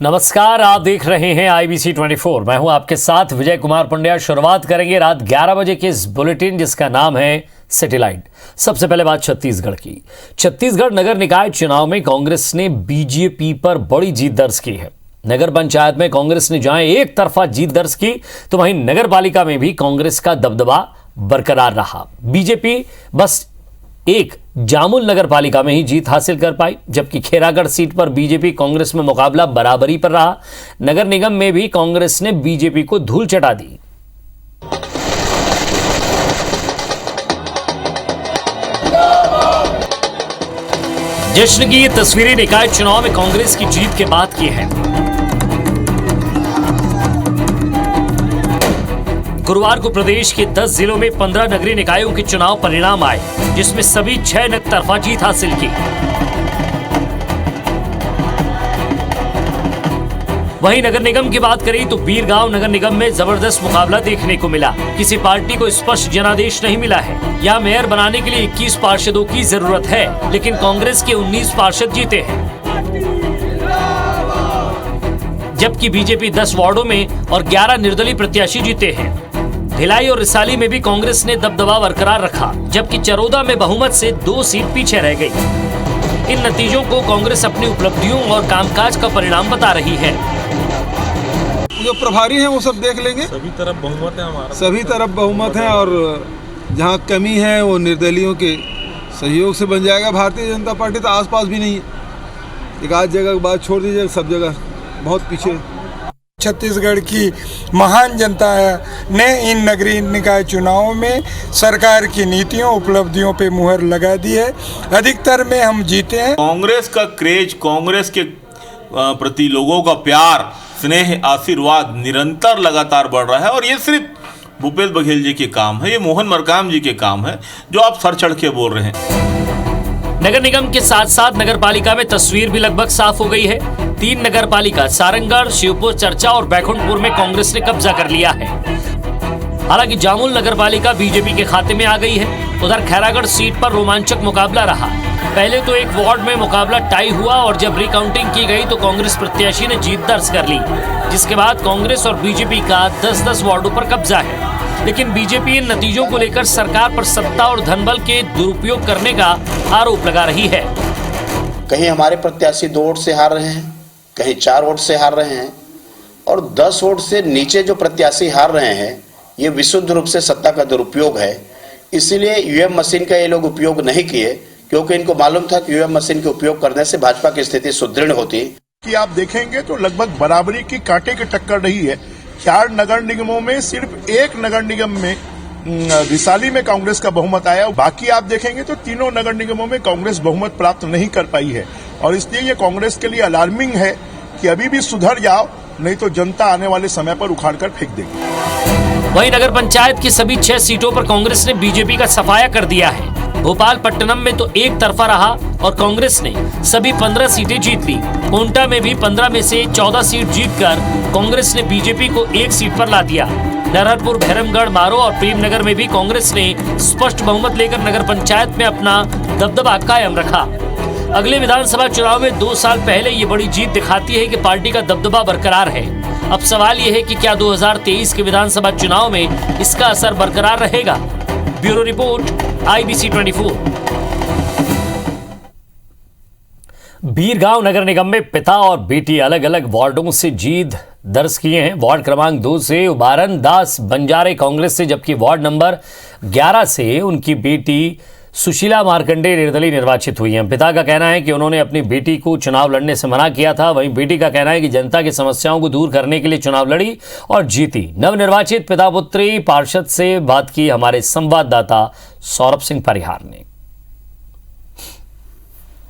नमस्कार, आप देख रहे हैं IBC 24। मैं हूं आपके साथ विजय कुमार पंड्या। शुरुआत करेंगे रात 11 बजे के इस बुलेटिन जिसका नाम है सैटेलाइट। सबसे पहले बात छत्तीसगढ़ की। छत्तीसगढ़ नगर निकाय चुनाव में कांग्रेस ने बीजेपी पर बड़ी जीत दर्ज की है। नगर पंचायत में कांग्रेस ने जहां एक तरफा जीत दर्ज की तो वहीं नगर पालिका में भी कांग्रेस का दबदबा बरकरार रहा। बीजेपी बस एक जामुल नगर पालिका में ही जीत हासिल कर पाई, जबकि खेरागढ़ सीट पर बीजेपी कांग्रेस में मुकाबला बराबरी पर रहा। नगर निगम में भी कांग्रेस ने बीजेपी को धूल चटा दी। जश्न की ये तस्वीरें निकाय चुनाव में कांग्रेस की जीत के बाद की हैं। गुरुवार को प्रदेश के 10 जिलों में 15 नगरीय निकायों के चुनाव परिणाम आए, जिसमें सभी 6 ने तरफा जीत हासिल की। वहीं नगर निगम की बात करें तो बीरगांव नगर निगम में जबरदस्त मुकाबला देखने को मिला। किसी पार्टी को स्पष्ट जनादेश नहीं मिला है। यहाँ मेयर बनाने के लिए 21 पार्षदों की जरूरत है, लेकिन कांग्रेस के 19 पार्षद जीते हैं, जबकि बीजेपी 10 वार्डों में और 11 निर्दलीय प्रत्याशी जीते हैं। भिलाई और रिसाली में भी कांग्रेस ने दबदबा बरकरार रखा, जबकि चरोदा में बहुमत से 2 सीट पीछे रह गई। इन नतीजों को कांग्रेस अपनी उपलब्धियों और कामकाज का परिणाम बता रही है। जो प्रभारी हैं वो सब देख लेंगे। सभी तरफ बहुमत है हमारा, सभी तरफ बहुमत है और जहाँ कमी है वो निर्दलियों के सहयोग से बन जाएगा। भारतीय जनता पार्टी तो आसपास भी नहीं है। एक आध जगह की बात छोड़ दीजिए, सब जगह बहुत पीछे। छत्तीसगढ़ की महान जनता ने इन नगरीय निकाय चुनावों में सरकार की नीतियों उपलब्धियों पे मुहर लगा दी है। अधिकतर में हम जीते हैं। कांग्रेस का क्रेज, कांग्रेस के प्रति लोगों का प्यार, स्नेह, आशीर्वाद निरंतर लगातार बढ़ रहा है और ये सिर्फ भूपेश बघेल जी के काम है, ये मोहन मरकाम जी के काम है जो आप सर चढ़ के बोल रहे हैं। नगर निगम के साथ साथ नगर पालिका में तस्वीर भी लगभग साफ हो गई है। 3 नगर पालिका सारंगढ़, शिवपुर, चर्चा और बैकुंठपुर में कांग्रेस ने कब्जा कर लिया है। हालांकि जामुल नगर पालिका बीजेपी के खाते में आ गई है। उधर खैरागढ़ सीट पर रोमांचक मुकाबला रहा। पहले तो एक वार्ड में मुकाबला टाई हुआ और जब रिकाउंटिंग की गई तो कांग्रेस प्रत्याशी ने जीत दर्ज कर ली, जिसके बाद कांग्रेस और बीजेपी का 10-10 वार्डों पर कब्जा है। लेकिन बीजेपी इन नतीजों को लेकर सरकार पर सत्ता और धनबल के दुरुपयोग करने का आरोप लगा रही है। कहीं हमारे प्रत्याशी 2 वोट से हार रहे हैं, कहीं 4 वोट से हार रहे हैं और 10 वोट से नीचे जो प्रत्याशी हार रहे हैं, ये विशुद्ध रूप से सत्ता का दुरुपयोग है। इसीलिए ईवीएम मशीन का ये लोग उपयोग नहीं किए, क्योंकि इनको मालूम था कि ईवीएम मशीन के उपयोग करने से भाजपा की स्थिति सुदृढ़ होती। कि आप देखेंगे तो लगभग बराबरी की कांटे की टक्कर रही है। 4 नगर निगमों में सिर्फ एक नगर निगम में रिसाली में कांग्रेस का बहुमत आया। बाकी आप देखेंगे तो तीनों नगर निगमों में कांग्रेस बहुमत प्राप्त नहीं कर पाई है और इसलिए ये कांग्रेस के लिए अलार्मिंग है कि अभी भी सुधर जाओ, नहीं तो जनता आने वाले समय पर उखाड़ कर फेंक देगी। वहीं नगर पंचायत की सभी 6 सीटों पर कांग्रेस ने बीजेपी का सफाया कर दिया है। भोपाल पट्टनम में तो एक तरफा रहा और कांग्रेस ने सभी 15 सीटें जीत ली। कोंटा में भी 15 में से 14 सीट जीतकर कांग्रेस ने बीजेपी को 1 सीट पर ला दिया। नरहरपुर, भैरमगढ़, मारो और प्रेमनगर में भी कांग्रेस ने स्पष्ट बहुमत लेकर नगर पंचायत में अपना दबदबा कायम रखा। अगले विधानसभा चुनाव में 2 साल पहले ये बड़ी जीत दिखाती है कि पार्टी का दबदबा बरकरार है। अब सवाल यह है कि क्या 2023 के विधानसभा चुनाव में इसका असर बरकरार रहेगा। Bureau report, IBC 24। बीरगांव नगर निगम में पिता और बेटी अलग अलग वार्डों से जीत दर्ज किए हैं। वार्ड क्रमांक 2 से उबारन दास बंजारे कांग्रेस से, जबकि वार्ड नंबर 11 से उनकी बेटी सुशीला मार्कंडे निर्दलीय निर्वाचित हुई हैं। पिता का कहना है कि उन्होंने अपनी बेटी को चुनाव लड़ने से मना किया था। वहीं बेटी का कहना है कि जनता की समस्याओं को दूर करने के लिए चुनाव लड़ी और जीती। नवनिर्वाचित पिता पुत्री पार्षद से बात की हमारे संवाददाता सौरभ सिंह परिहार ने।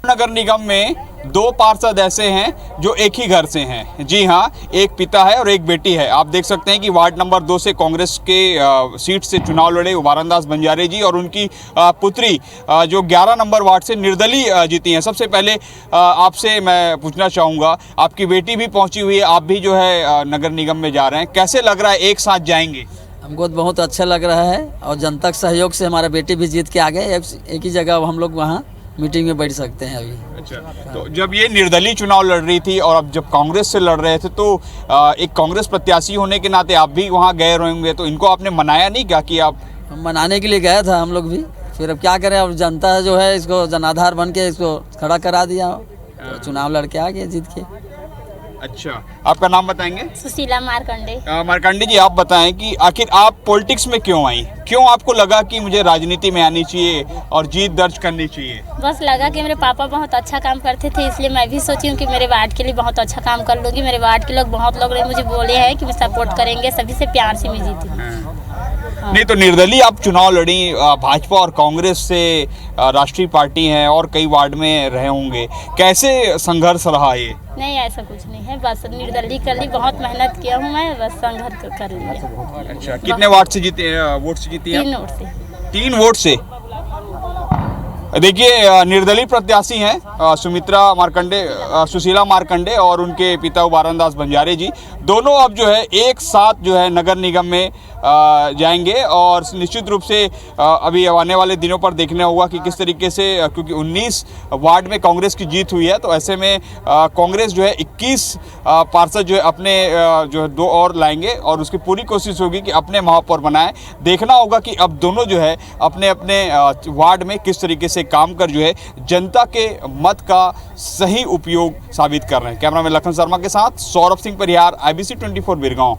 नगर निगम में 2 पार्षद ऐसे हैं जो एक ही घर से हैं। जी हाँ, एक पिता है और एक बेटी है। आप देख सकते हैं कि वार्ड नंबर 2 से कांग्रेस के सीट से चुनाव लड़े उबारन दास बंजारे जी और उनकी पुत्री जो 11 नंबर वार्ड से निर्दलीय जीती हैं। सबसे पहले आपसे मैं पूछना चाहूँगा, आपकी बेटी भी पहुँची हुई है, आप भी जो है नगर निगम में जा रहे हैं, कैसे लग रहा है एक साथ जाएंगे? हमको तो बहुत अच्छा लग रहा है और जनता के सहयोग से हमारा बेटी भी जीत के आ गए। एक ही जगह हम लोग वहाँ मीटिंग में बैठ सकते हैं अभी। अच्छा, तो जब ये निर्दलीय चुनाव लड़ रही थी और अब जब कांग्रेस से लड़ रहे थे तो एक कांग्रेस प्रत्याशी होने के नाते आप भी वहाँ गए होंगे, तो इनको आपने मनाया नहीं क्या कि आप? हम मनाने के लिए गया था हम लोग भी, फिर अब क्या करें, अब जनता जो है इसको जनाधार बन के इसको खड़ा करा दिया, तो चुनाव लड़के आ गए जीत के। अच्छा, आपका नाम बताएंगे? सुशीला मारकंडे। मारकंडे जी, आप बताएं कि आखिर आप पॉलिटिक्स में क्यों आई? क्यों आपको लगा कि मुझे राजनीति में आनी चाहिए और जीत दर्ज करनी चाहिए? बस लगा कि मेरे पापा बहुत अच्छा काम करते थे, इसलिए मैं भी सोची हूँ कि मेरे वार्ड के लिए बहुत अच्छा काम कर लूँगी। मेरे वार्ड के लोग बहुत लोग ने मुझे बोले हैं कि मैं सपोर्ट करेंगे, सभी से प्यार से मैं जीती हूँ। नहीं तो निर्दलीय आप चुनाव लड़ी, भाजपा और कांग्रेस से राष्ट्रीय पार्टी हैं और कई वार्ड में रहे होंगे, कैसे संघर्ष रहा ये? नहीं, ऐसा कुछ नहीं है, बस निर्दलीय कर ली, बहुत मेहनत किया हूँ मैं, बस संघर्ष कर लिया। अच्छा, कितने वार्ड से जीते, वोट से जीती हैं? 3 वोट से। 3 वोट से। देखिए, निर्दलीय प्रत्याशी हैं सुमित्रा मारकंडे, सुशीला मारकंडे और उनके पिता उबारन दास बंजारे जी, दोनों अब जो है एक साथ जो है नगर निगम में जाएंगे और निश्चित रूप से अभी आने वाले दिनों पर देखना होगा कि किस तरीके से, क्योंकि 19 वार्ड में कांग्रेस की जीत हुई है, तो ऐसे में कांग्रेस जो है 21 पार्षद जो है अपने जो है 2 और लाएंगे और उसकी पूरी कोशिश होगी कि अपने महापौर बनाएं। देखना होगा कि अब दोनों जो है अपने अपने वार्ड में किस तरीके से काम कर जो है जनता के मत का सही उपयोग साबित कर रहे हैं। कैमरामैन लखन शर्मा के साथ सौरभ सिंह परिहार, IBC 24 बिरगांव।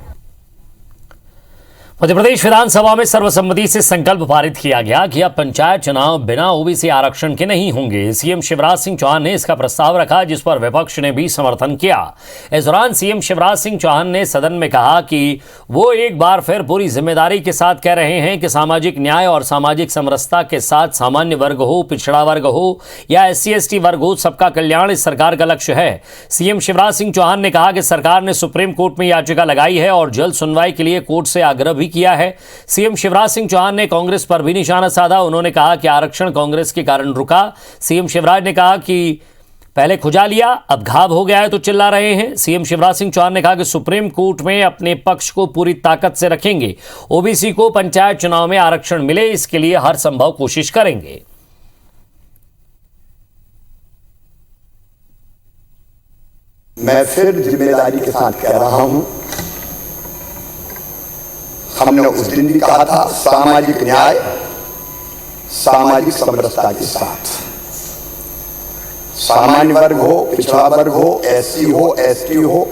मध्य प्रदेश विधानसभा में सर्वसम्मति से संकल्प पारित किया गया कि अब पंचायत चुनाव बिना ओबीसी आरक्षण के नहीं होंगे। सीएम शिवराज सिंह चौहान ने इसका प्रस्ताव रखा, जिस पर विपक्ष ने भी समर्थन किया। इस दौरान सीएम शिवराज सिंह चौहान ने सदन में कहा कि वो एक बार फिर पूरी जिम्मेदारी के साथ कह रहे हैं कि सामाजिक न्याय और सामाजिक समरसता के साथ सामान्य वर्ग हो, पिछड़ा वर्ग हो या SC/ST वर्ग हो, सबका कल्याण इस सरकार का लक्ष्य है। सीएम शिवराज सिंह चौहान ने कहा कि सरकार ने सुप्रीम कोर्ट में याचिका लगाई है और जल्द सुनवाई के लिए कोर्ट से आग्रह भी किया है। सीएम शिवराज सिंह चौहान ने कांग्रेस पर भी निशाना साधा। उन्होंने कहा कि आरक्षण कांग्रेस के कारण रुका। सीएम शिवराज ने कहा कि पहले खुजा लिया, अब घाव हो गया है तो चिल्ला रहे हैं। सीएम शिवराज सिंह चौहान ने कहा कि सुप्रीम कोर्ट में अपने पक्ष को पूरी ताकत से रखेंगे। ओबीसी को पंचायत चुनाव में आरक्षण मिले, इसके लिए हर संभव कोशिश करेंगे। मैं फिर जिम्मेदारी के साथ कह रहा हूं, हमने उस दिन भी कहा था सामाजिक न्याय सामाजिक समरसता के साथ, सामान्य वर्ग हो, पिछड़ा वर्ग हो, SC हो, ST हो,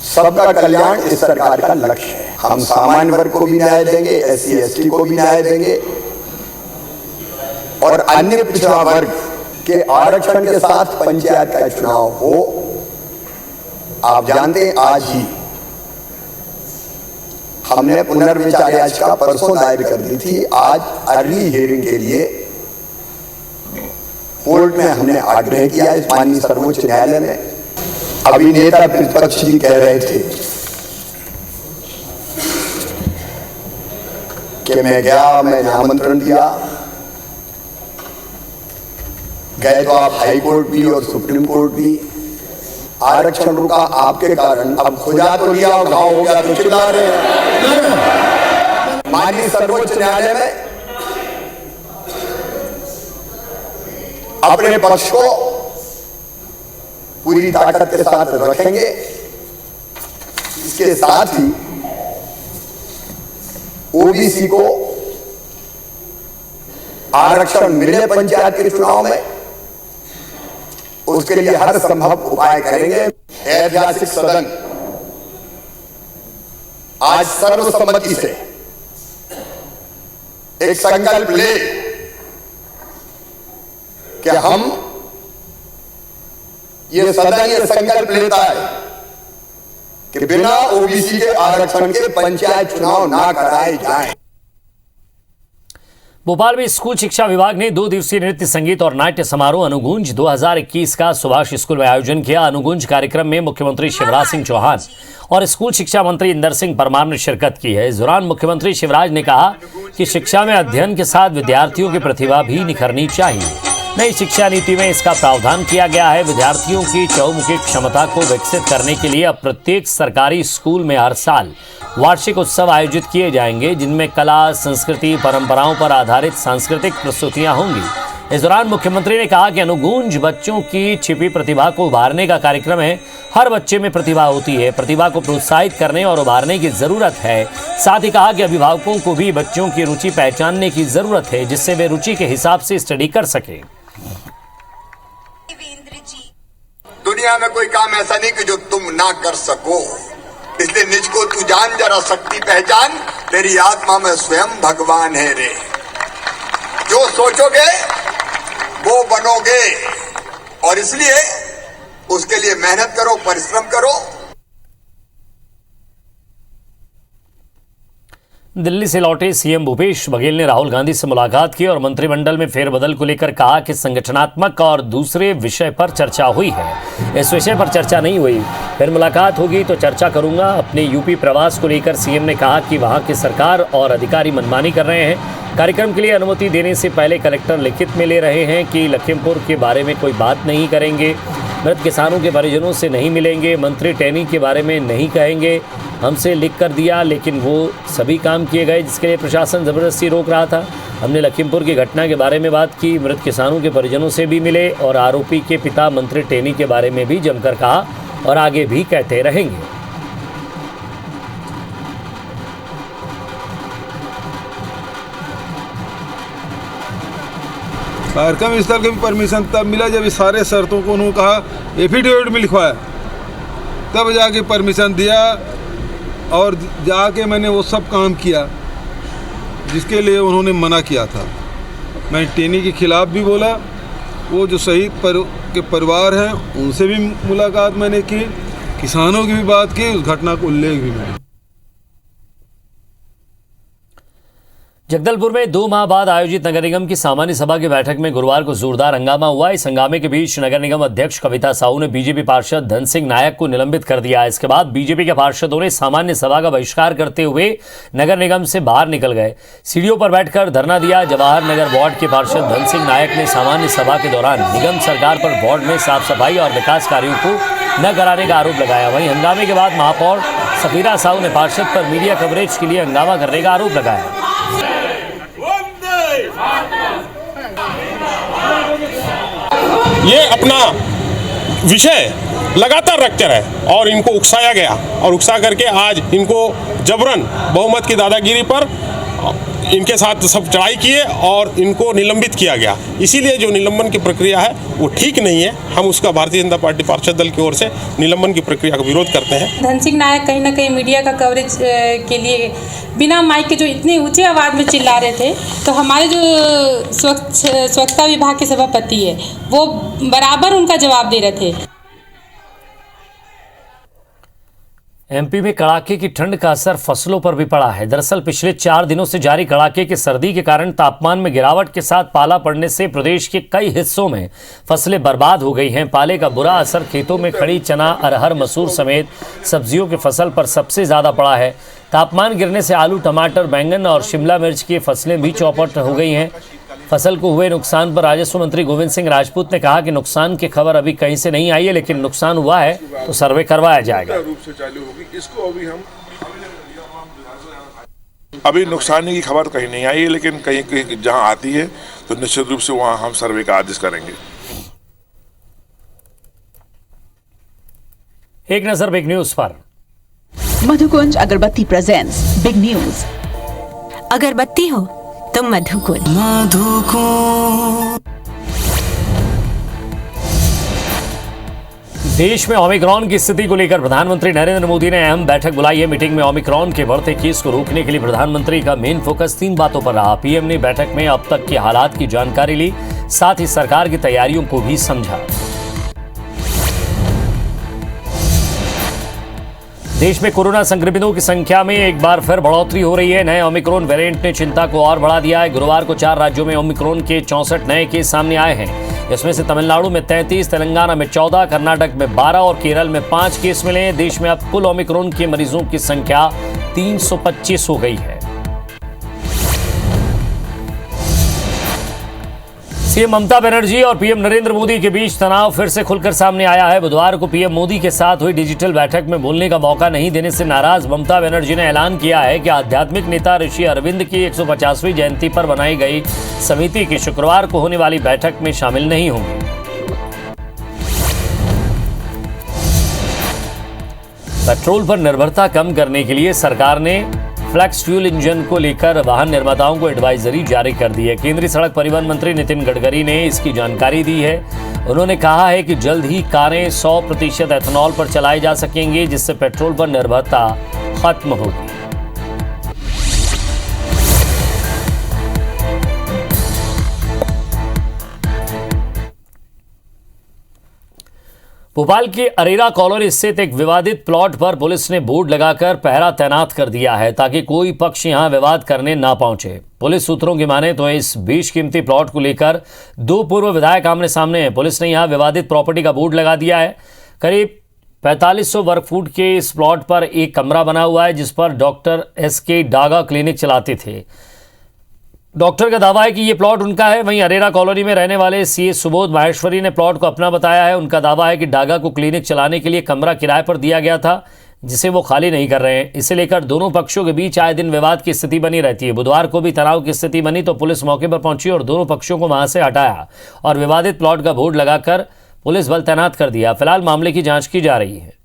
सबका कल्याण इस सरकार का लक्ष्य है। हम सामान्य वर्ग को भी न्याय देंगे, SC/ST को भी न्याय देंगे और अन्य पिछड़ा वर्ग के आरक्षण के साथ पंचायत का चुनाव हो। आप जानते हैं आज ही हमने पुनर्विचार याचिका परसों दायर कर दी थी। आज अर्ली हियरिंग के लिए कोर्ट में हमने आग्रह किया इस माननीय सर्वोच्च न्यायालय में। अभी नेता प्रतिपक्ष जी कह रहे थे कि मैं गया, मैंने आमंत्रण दिया, गए तो आप हाई कोर्ट भी और सुप्रीम कोर्ट भी, आरक्षण रुका आपके कारण, अब खुजा तो लिया और घाव हो गया तो चिल्ला रहे हैं। माननीय सर्वोच्च न्यायालय में अपने पक्ष को पूरी ताकत के साथ रखेंगे। इसके साथ ही ओबीसी को आरक्षण मिले पंचायत के चुनाव में, उसके लिए हर संभव उपाय करेंगे। ऐतिहासिक सदन आज सर्वसम्मति से एक संकल्प ले कि हम ये सदन ये संकल्प लेता है कि बिना ओबीसी के आरक्षण के पंचायत चुनाव ना कराए जाएं। भोपाल में स्कूल शिक्षा विभाग ने 2 दिवसीय नृत्य संगीत और नाट्य समारोह अनुगुंज 2021 का सुभाष स्कूल में आयोजन किया। अनुगुंज कार्यक्रम में मुख्यमंत्री शिवराज सिंह चौहान और स्कूल शिक्षा मंत्री इंदर सिंह परमार ने शिरकत की है। इस दौरान मुख्यमंत्री शिवराज ने कहा कि शिक्षा में अध्ययन के साथ विद्यार्थियों की प्रतिभा भी निखरनी चाहिए। नई शिक्षा नीति में इसका प्रावधान किया गया है। विद्यार्थियों की चहुमुखी क्षमता को विकसित करने के लिए अब प्रत्येक सरकारी स्कूल में हर साल वार्षिक उत्सव आयोजित किए जाएंगे, जिनमें कला, संस्कृति, परंपराओं पर आधारित सांस्कृतिक प्रस्तुतियां होंगी। इस दौरान मुख्यमंत्री ने कहा कि अनुगूंज बच्चों की छिपी प्रतिभा को उभारने का कार्यक्रम है। हर बच्चे में प्रतिभा होती है, प्रतिभा को प्रोत्साहित करने और उभारने की जरूरत है। साथ ही कहा कि अभिभावकों को भी बच्चों की रुचि पहचानने की जरूरत है, जिससे वे रुचि के हिसाब से स्टडी कर सके। दुनिया में कोई काम ऐसा नहीं कि जो तुम ना कर सको, इसलिए निज को तू जान, जरा शक्ति पहचान, तेरी आत्मा में स्वयं भगवान है रे। जो सोचोगे वो बनोगे, और इसलिए उसके लिए मेहनत करो, परिश्रम करो। दिल्ली से लौटे सीएम भूपेश बघेल ने राहुल गांधी से मुलाकात की और मंत्रिमंडल में फेरबदल को लेकर कहा कि संगठनात्मक और दूसरे विषय पर चर्चा हुई है। इस विषय पर चर्चा नहीं हुई, फिर मुलाकात होगी तो चर्चा करूंगा। अपने यूपी प्रवास को लेकर सीएम ने कहा कि वहां की सरकार और अधिकारी मनमानी कर रहे हैं। कार्यक्रम के लिए अनुमति देने से पहले कलेक्टर लिखित में ले रहे हैं कि लखीमपुर के बारे में कोई बात नहीं करेंगे, मृत किसानों के परिजनों से नहीं मिलेंगे, मंत्री टैनी के बारे में नहीं कहेंगे। हमसे लिख कर दिया, लेकिन वो सभी काम किए गए जिसके लिए प्रशासन ज़बरदस्ती रोक रहा था। हमने लखीमपुर की घटना के बारे में बात की, मृत किसानों के परिजनों से भी मिले और आरोपी के पिता मंत्री टैनी के बारे में भी जमकर कहा और आगे भी कहते रहेंगे। कार्यक्रम स्थल का भी परमिशन तब मिला जब इस सारे शर्तों को उन्होंने कहा, एफिडेविट में लिखवाया, तब जाके परमिशन दिया और जाके मैंने वो सब काम किया जिसके लिए उन्होंने मना किया था। मैं टैनी के खिलाफ भी बोला, वो जो शहीद के परिवार हैं उनसे भी मुलाकात मैंने की, किसानों की भी बात की, उस घटना का उल्लेख भी मैंने। जगदलपुर में 2 माह बाद आयोजित नगर निगम की सामान्य सभा की बैठक में गुरुवार को जोरदार हंगामा हुआ। इस हंगामे के बीच नगर निगम अध्यक्ष कविता साहू ने बीजेपी पार्षद धन सिंह नायक को निलंबित कर दिया। इसके बाद बीजेपी के पार्षदों ने सामान्य सभा का बहिष्कार करते हुए नगर निगम से बाहर निकल गए, सीढ़ियों पर बैठकर धरना दिया। जवाहर नगर वार्ड के पार्षद धन सिंह नायक ने सामान्य सभा के दौरान निगम सरकार पर वार्ड में साफ सफाई और विकास कार्यों को न कराने का आरोप लगाया। वहीं हंगामे के बाद महापौर सफीरा साहू ने पार्षद पर मीडिया कवरेज के लिए हंगामा करने का आरोप लगाया। ये अपना विषय लगातार रखते रहे और इनको उकसाया गया और उकसा करके आज इनको जबरन बहुमत की दादागिरी पर इनके साथ सब चढ़ाई किए और इनको निलंबित किया गया। इसीलिए जो निलंबन की प्रक्रिया है वो ठीक नहीं है। हम उसका भारतीय जनता पार्टी पार्षद दल की ओर से निलंबन की प्रक्रिया का विरोध करते हैं। धन सिंह नायक कहीं ना कहीं मीडिया का कवरेज के लिए बिना माइक के जो इतने ऊंचे आवाज़ में चिल्ला रहे थे, तो हमारे जो स्वच्छता विभाग के सभापति है वो बराबर उनका जवाब दे रहे थे। एमपी में कड़ाके की ठंड का असर फसलों पर भी पड़ा है। दरअसल पिछले 4 दिनों से जारी कड़ाके की सर्दी के कारण तापमान में गिरावट के साथ पाला पड़ने से प्रदेश के कई हिस्सों में फसलें बर्बाद हो गई हैं। पाले का बुरा असर खेतों में खड़ी चना, अरहर, मसूर समेत सब्जियों की फसल पर सबसे ज़्यादा पड़ा है। तापमान गिरने से आलू, टमाटर, बैंगन और शिमला मिर्च की फसलें भी चौपट हो गई हैं। फसल को हुए नुकसान पर राजस्व मंत्री गोविंद सिंह राजपूत ने कहा कि नुकसान की खबर अभी कहीं से नहीं आई है, लेकिन नुकसान हुआ है तो सर्वे करवाया जाएगा। अभी नुकसान की खबर कहीं नहीं आई है, लेकिन कहीं जहां आती है तो निश्चित रूप से वहां हम सर्वे का आदेश करेंगे। एक नजर बिग न्यूज पर। मधुकुंज अगरबत्ती प्रेजेंट्स बिग न्यूज। अगरबत्ती हो तो मधुकुंज। देश में ओमिक्रॉन की स्थिति को लेकर प्रधानमंत्री नरेंद्र मोदी ने अहम बैठक बुलाई है। मीटिंग में ओमिक्रॉन के बढ़ते केस को रोकने के लिए प्रधानमंत्री का मेन फोकस 3 बातों पर रहा। पीएम ने बैठक में अब तक के हालात की जानकारी ली, साथ ही सरकार की तैयारियों को भी समझा। देश में कोरोना संक्रमितों की संख्या में एक बार फिर बढ़ोतरी हो रही है। नए ओमिक्रॉन वेरिएंट ने चिंता को और बढ़ा दिया है। गुरुवार को 4 राज्यों में ओमिक्रॉन के 64 नए केस सामने आए हैं। इसमें से तमिलनाडु में 33, तेलंगाना में 14, कर्नाटक में 12 और केरल में 5 केस मिले हैं। देश में अब कुल ओमिक्रॉन के मरीजों की संख्या 325 हो गई है। सीएम ममता बनर्जी और पीएम नरेंद्र मोदी के बीच तनाव फिर से खुलकर सामने आया है। बुधवार को पीएम मोदी के साथ हुई डिजिटल बैठक में बोलने का मौका नहीं देने से नाराज ममता बनर्जी ने ऐलान किया है कि आध्यात्मिक नेता ऋषि अरविंद की 150वीं जयंती पर बनाई गई समिति की शुक्रवार को होने वाली बैठक में शामिल नहीं होंगी। पेट्रोल पर निर्भरता कम करने के लिए सरकार ने फ्लेक्स फ्यूल इंजन को लेकर वाहन निर्माताओं को एडवाइजरी जारी कर दी है। केंद्रीय सड़क परिवहन मंत्री नितिन गडकरी ने इसकी जानकारी दी है। उन्होंने कहा है कि जल्द ही कारें 100% एथेनॉल पर चलाई जा सकेंगी, जिससे पेट्रोल पर निर्भरता खत्म होगी। भोपाल के अरेरा कॉलोनी स्थित एक विवादित प्लॉट पर पुलिस ने बोर्ड लगाकर पहरा तैनात कर दिया है ताकि कोई पक्ष यहां विवाद करने ना पहुंचे। पुलिस सूत्रों की माने तो इस बेशकीमती प्लॉट को लेकर 2 पूर्व विधायक आमने सामने हैं। पुलिस ने यहां विवादित प्रॉपर्टी का बोर्ड लगा दिया है। करीब 4500 वर्ग फुट के इस प्लॉट पर एक कमरा बना हुआ है, जिस पर डॉक्टर SK डागा क्लिनिक चलाते थे। डॉक्टर का दावा है कि ये प्लॉट उनका है। वहीं अरेरा कॉलोनी में रहने वाले CA सुबोध माहेश्वरी ने प्लॉट को अपना बताया है। उनका दावा है कि डागा को क्लिनिक चलाने के लिए कमरा किराए पर दिया गया था, जिसे वो खाली नहीं कर रहे हैं। इसे लेकर दोनों पक्षों के बीच आए दिन विवाद की स्थिति बनी रहती है। बुधवार को भी तनाव की स्थिति बनी तो पुलिस मौके पर पहुंची और दोनों पक्षों को वहां से हटाया और विवादित प्लॉट का बोर्ड लगाकर पुलिस बल तैनात कर दिया। फिलहाल मामले की जांच की जा रही है।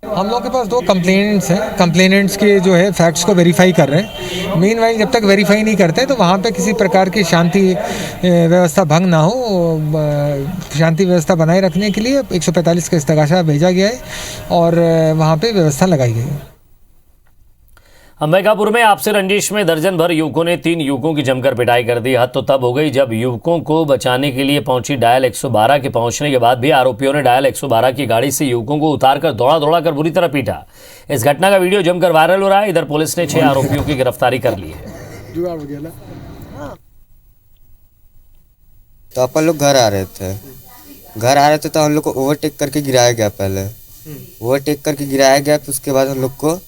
हम लोग के पास 2 कंप्लेनेंट्स हैं। कंप्लेनेंट्स के जो है फैक्ट्स को वेरीफाई कर रहे हैं। मीनवाइल जब तक वेरीफाई नहीं करते तो वहाँ पे किसी प्रकार की शांति व्यवस्था भंग ना हो, शांति व्यवस्था बनाए रखने के लिए 145 का इस्तगासा भेजा गया है और वहाँ पे व्यवस्था लगाई गई है। अंबिकापुर में आपसे रंजिश में दर्जन भर युवकों ने 3 युवकों की जमकर पिटाई कर दी। हद तो तब हो गई जब युवकों को बचाने के लिए पहुंची डायल 112 के पहुंचने के बाद भी आरोपियों ने डायल 112 की गाड़ी से युवकों को उतारकर दौड़ा कर बुरी तरह पीटा। इस घटना का वीडियो जमकर वायरल हो रहा है। इधर पुलिस ने 6 आरोपियों की गिरफ्तारी कर ली है। तो अपन लोग घर आ रहे थे तो हम लोग को ओवरटेक करके गिराया गया। पहले ओवरटेक करके गिराया गया, फिर उसके बाद हम लोग को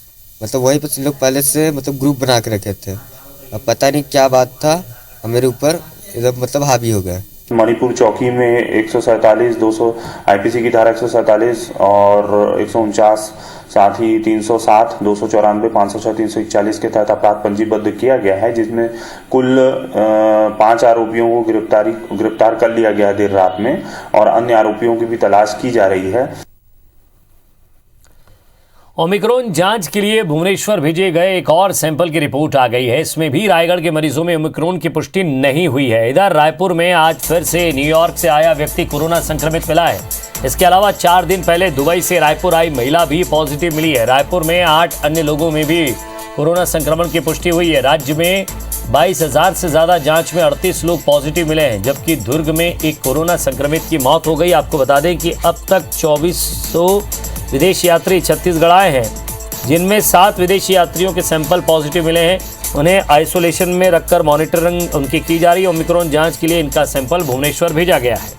मतलब वहीं पर लोग पहले से मतलब ग्रुप बना के रखे थे। अब पता नहीं क्या बात था, मेरे ऊपर एकदम मतलब हावी हो गया। मणिपुर चौकी में 147, 200 IPC की धारा 147 और 149, साथ ही 307, 294, 506, 341 के तहत अपराध पंजीबद्ध किया गया है, जिसमें कुल 5 आरोपियों को गिरफ्तार कर लिया गया देर रात में और अन्य आरोपियों की भी तलाश की जा रही है। ओमिक्रॉन जांच के लिए भुवनेश्वर भेजे गए एक और सैंपल की रिपोर्ट आ गई है। इसमें भी रायगढ़ के मरीजों में ओमिक्रॉन की पुष्टि नहीं हुई है। इधर रायपुर में आज फिर से न्यूयॉर्क से आया व्यक्ति कोरोना संक्रमित मिला है। इसके अलावा 4 दिन पहले दुबई से रायपुर आई महिला भी पॉजिटिव मिली है। रायपुर में 8 अन्य लोगों में भी कोरोना संक्रमण की पुष्टि हुई है। राज्य में 22,000 से ज्यादा जांच में 38 लोग पॉजिटिव मिले हैं, जबकि दुर्ग में एक कोरोना संक्रमित की मौत हो गई। आपको बता दें कि अब तक 2400 विदेशी यात्री छत्तीसगढ़ आए हैं, जिनमें 7 विदेशी यात्रियों के सैंपल पॉजिटिव मिले हैं। उन्हें आइसोलेशन में रखकर मॉनिटरिंग उनकी की जा रही है। ओमिक्रॉन जांच के लिए इनका सैंपल भुवनेश्वर भेजा गया है।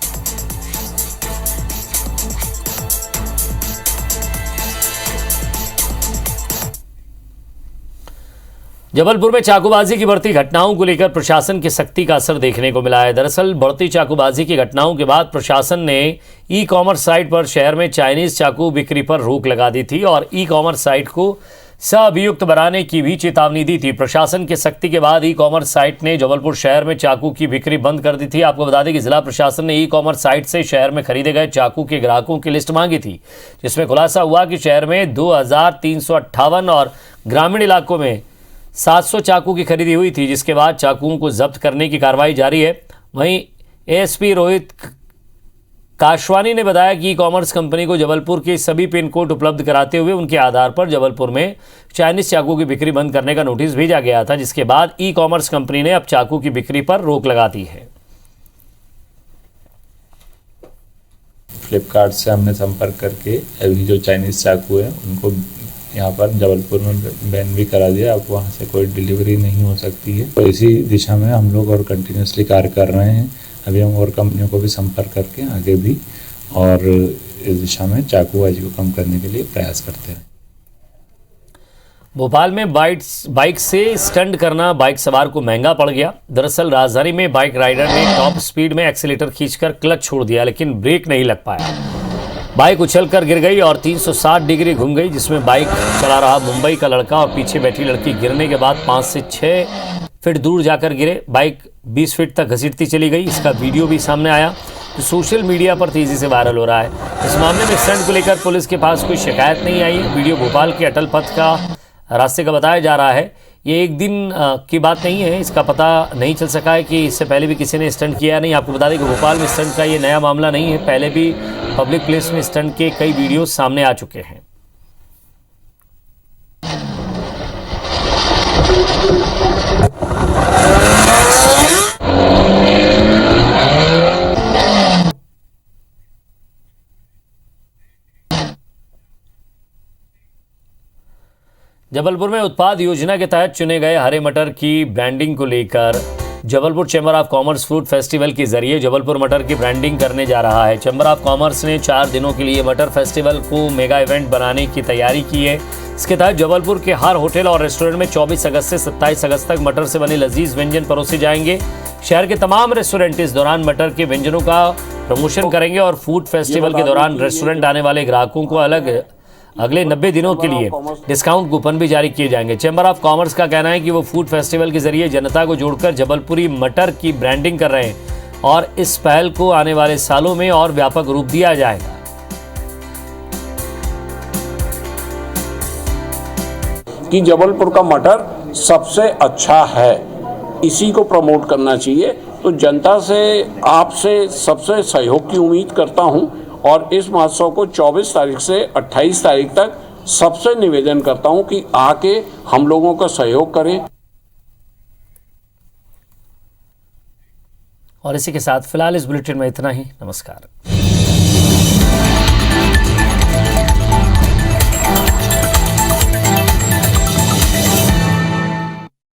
जबलपुर में चाकूबाजी की बढ़ती घटनाओं को लेकर प्रशासन की सख्ती का असर देखने को मिला है। दरअसल बढ़ती चाकूबाजी की घटनाओं के बाद प्रशासन ने ई-कॉमर्स साइट पर शहर में चाइनीज चाकू बिक्री पर रोक लगा दी थी और ई-कॉमर्स साइट को सअभियुक्त बनाने की भी चेतावनी दी थी। प्रशासन की सख्ती के बाद ई-कॉमर्स साइट ने जबलपुर शहर में चाकू की बिक्री बंद कर दी थी। आपको बता दें कि जिला प्रशासन ने ई-कॉमर्स साइट से शहर में खरीदे गए चाकू के ग्राहकों की लिस्ट मांगी थी, जिसमें खुलासा हुआ कि शहर में 2358 और ग्रामीण इलाकों में 700 चाकू की खरीदी हुई थी, जिसके बाद चाकुओं को जब्त करने की कार्रवाई जारी है। वहीं ASP रोहित काशवानी ने बताया कि ई-कॉमर्स कंपनी को जबलपुर के सभी पिन कोड उपलब्ध कराते हुए उनके आधार पर जबलपुर में चाइनीज चाकू की बिक्री बंद करने का नोटिस भेजा गया था, जिसके बाद ई-कॉमर्स कंपनी ने अब चाकू की बिक्री पर रोक लगा दी है। फ्लिपकार्ट से हमने संपर्क करके अभी जो चाइनीज चाकू है उनको यहाँ पर जबलपुर में बैन भी करा दिया। अब वहाँ से कोई डिलीवरी नहीं हो सकती है। तो इसी दिशा में हम लोग और कंटिन्यूसली कार्य कर रहे हैं। अभी हम और कंपनियों को भी संपर्क करके आगे भी और इस दिशा में चाकूबाजी को कम करने के लिए प्रयास करते हैं। भोपाल में बाइक से स्टंट करना बाइक सवार को महंगा पड़ गया। दरअसल राजधानी में बाइक राइडर ने टॉप स्पीड में एक्सीलेटर खींचकर क्लच छोड़ दिया, लेकिन ब्रेक नहीं लग पाया। बाइक उछलकर गिर गई और 360 डिग्री घूम गई, जिसमें बाइक चला रहा मुंबई का लड़का और पीछे बैठी लड़की गिरने के बाद 5 से 6 फीट दूर जाकर गिरे। बाइक 20 फीट तक घसीटती चली गई। इसका वीडियो भी सामने आया तो सोशल मीडिया पर तेजी से वायरल हो रहा है। इस मामले में स्टंट को लेकर पुलिस के पास कोई शिकायत नहीं आई है। वीडियो भोपाल के अटल पथ का रास्ते का बताया जा रहा है। ये एक दिन की बात नहीं है, इसका पता नहीं चल सका है कि इससे पहले भी किसी ने स्टंट किया नहीं। आपको बता दें कि भोपाल में स्टंट का ये नया मामला नहीं है, पहले भी पब्लिक प्लेस में स्टंट के कई वीडियो सामने आ चुके हैं। जबलपुर में उत्पाद योजना के तहत चुने गए हरे मटर की ब्रांडिंग को लेकर Jabalpur chamber of commerce food festival के जरिए जबलपुर मटर की ब्रांडिंग करने जा रहा है। चैम्बर ऑफ कॉमर्स ने 4 दिनों के लिए मटर फेस्टिवल को मेगा इवेंट बनाने की तैयारी की है। इसके तहत जबलपुर के हर होटल और रेस्टोरेंट में 24 अगस्त से 27 अगस्त तक मटर से बने लजीज व्यंजन परोसे जाएंगे। शहर के तमाम रेस्टोरेंट इस दौरान मटर के व्यंजनों का प्रमोशन करेंगे और फूड फेस्टिवल के दौरान रेस्टोरेंट आने वाले ग्राहकों को अगले 90 दिनों के लिए डिस्काउंट कूपन भी जारी किए जाएंगे। चैम्बर ऑफ कॉमर्स का कहना है कि वो फूड फेस्टिवल के जरिए जनता को जोड़कर जबलपुरी मटर की ब्रांडिंग कर रहे हैं और इस पहल को आने वाले सालों में और व्यापक रूप दिया जाएगा। कि जबलपुर का मटर सबसे अच्छा है, इसी को प्रमोट करना चाहिए। तो जनता से, आपसे सबसे सहयोग की उम्मीद करता हूं और इस महोत्सव को 24 तारीख से 28 तारीख तक सबसे निवेदन करता हूं कि आके हम लोगों का सहयोग करें। और इसी के साथ फिलहाल इस बुलेटिन में इतना ही। नमस्कार।